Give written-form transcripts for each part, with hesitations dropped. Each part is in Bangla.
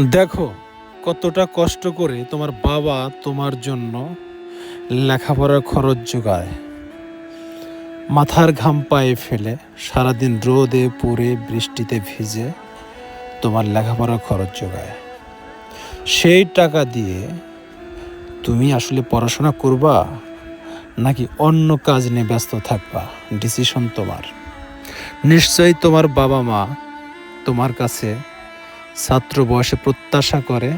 দেখো কতটা কষ্ট করে তোমার বাবা তোমার জন্য লেখাপড়ার খরচ জোগায়, মাথার ঘাম পায়ে ফেলে সারাদিন রোদে পুড়ে বৃষ্টিতে ভিজে তোমার লেখাপড়ার খরচ জোগায়। সেই টাকা দিয়ে তুমি আসলে পড়াশোনা করবা নাকি অন্য কাজ নিয়ে ব্যস্ত থাকবা, ডিসিশন তোমার। নিশ্চয়ই তোমার বাবা মা তোমার কাছে ছাত্র বয়সে প্রত্যাশা করে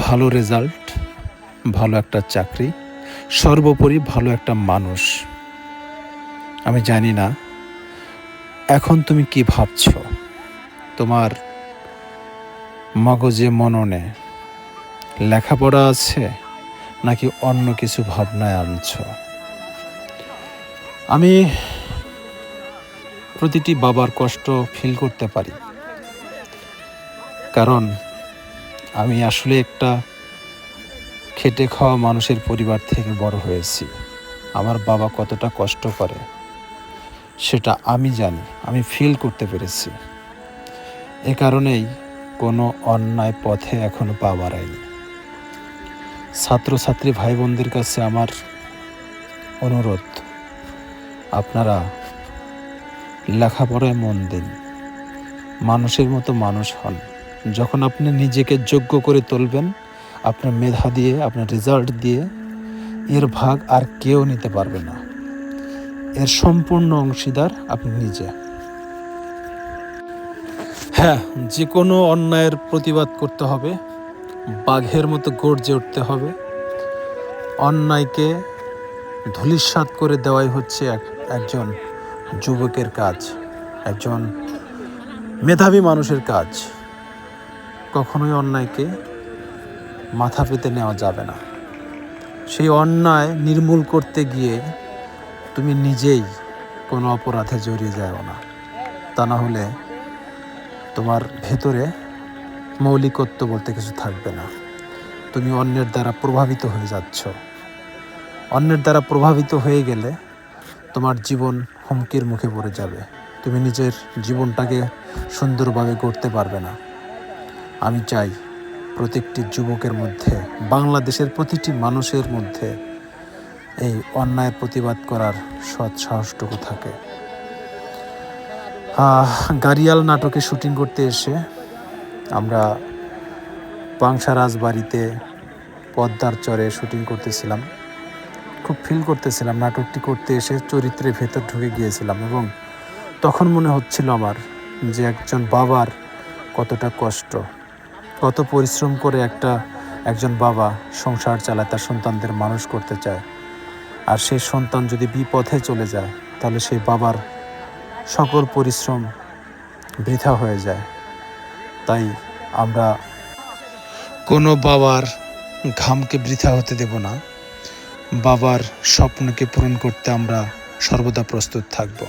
ভালো রেজাল্ট, ভালো একটা চাকরি, সর্বোপরি ভালো একটা মানুষ। আমি জানি না এখন তুমি কি ভাবছো, তোমার মগজে মননে লেখাপড়া আছে নাকি অন্য কিছু ভাবনায় আনছো। আমি প্রতিটি বাবার কষ্ট ফিল করতে পারি, কারণ আমি আসলে একটা খেটে খাওয়া মানুষের পরিবার থেকে বড় হয়েছি। আমার বাবা কতটা কষ্ট করে সেটা আমি জানি, আমি ফিল করতে পেরেছি। এ কারণেই কোনো অন্যায় পথে এখনো পা বাড়াইনি। ছাত্রছাত্রী ভাই বোনদের কাছে আমার অনুরোধ, আপনারা লেখাপড়ায় মন দিন, মানুষের মতো মানুষ হন। যখন আপনি নিজেকে যোগ্য করে তুলবেন, আপনার মেধা দিয়ে, আপনার রেজাল্ট দিয়ে, এর ভাগ আর কেউ নিতে পারবে না। এর সম্পূর্ণ অংশীদার আপনি নিজে। হ্যাঁ, যে কোনো অন্যায়ের প্রতিবাদ করতে হবে, বাঘের মতো গর্জে উঠতে হবে। অন্যায়কে ধূলিসাৎ করে দেওয়াই হচ্ছে একজন যুবকের কাজ, একজন মেধাবী মানুষের কাজ। কখনোই অন্যায়কে মাথা পেতে নেওয়া যাবে না। সেই অন্যায় নির্মূল করতে গিয়ে তুমি নিজেই কোনো অপরাধে জড়িয়ে যাও না, তা না হলে তোমার ভেতরে মৌলিকত্ব বলতে কিছু থাকবে না। তুমি অন্যের দ্বারা প্রভাবিত হয়ে যাচ্ছ। অন্যের দ্বারা প্রভাবিত হয়ে গেলে তোমার জীবন হুমকির মুখে পড়ে যাবে। তুমি নিজের জীবনটাকে সুন্দরভাবে গড়তে পারবে না। আমি চাই প্রত্যেকটি যুবকের মধ্যে, বাংলাদেশের প্রতিটি মানুষের মধ্যে এই অন্যায়ের প্রতিবাদ করার সৎ সাহসটুকু থাকে। গাড়িয়াল নাটকে শুটিং করতে এসে আমরা পাংশা রাজবাড়িতে পদ্মার চরে শুটিং করতেছিলাম। খুব ফিল করতেছিলাম, নাটকটি করতে এসে চরিত্রের ভেতর ঢুকে গিয়েছিলাম এবং তখন মনে হচ্ছিল আমার যে একজন বাবার কতটা কষ্ট, কত পরিশ্রম করে একজন বাবা সংসার চালায়, তার সন্তানদের মানুষ করতে চায়। আর সেই সন্তান যদি বিপথে চলে যায় তাহলে সেই বাবার সকল পরিশ্রম বৃথা হয়ে যায়। তাই আমরা কোনো বাবার ঘামকে বৃথা হতে দেব না। বাবার স্বপ্নকে পূরণ করতে আমরা সর্বদা প্রস্তুত থাকব।